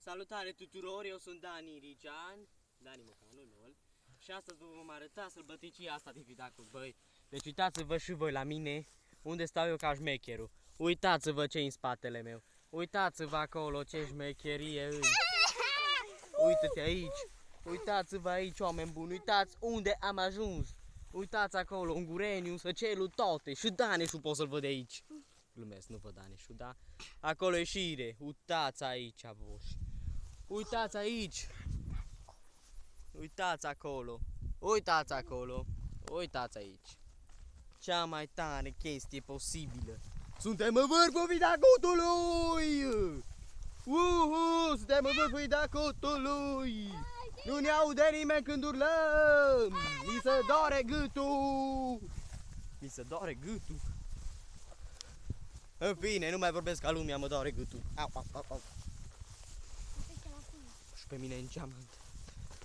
Salutare tuturor, eu sunt Dani Rician, Dani Mocanu, lol. Și astăzi vă vom arăta sălbăticia asta de Vidacul, băi. Deci uitați-vă și voi la mine, unde stau eu ca șmecherul. Uitați-vă ce în spatele meu. Uitați-vă acolo ce șmecherie. Uite-te aici. Uitați-vă aici, oameni buni, uitați unde am ajuns. Uitați acolo, un gureniu, săcelul, toate. Și Daneșul pot să-l văd de aici. Glumesc, nu văd Daneșul, da? Acolo e șire. Uitați aici, voși. Uitați aici. Uitați acolo. Uitați acolo. Uitați aici. Cea mai tare chestie posibilă. Suntem în vârful Vidacutului! Suntem în vârful Vidacutului! Nu ne aude nimeni când urlăm! Mi se doare gâtul! Mi se doare gâtul! În fine, nu mai vorbesc ca lumea, mă doare gâtul. Au, au, au, au. Și pe mine în geamăt.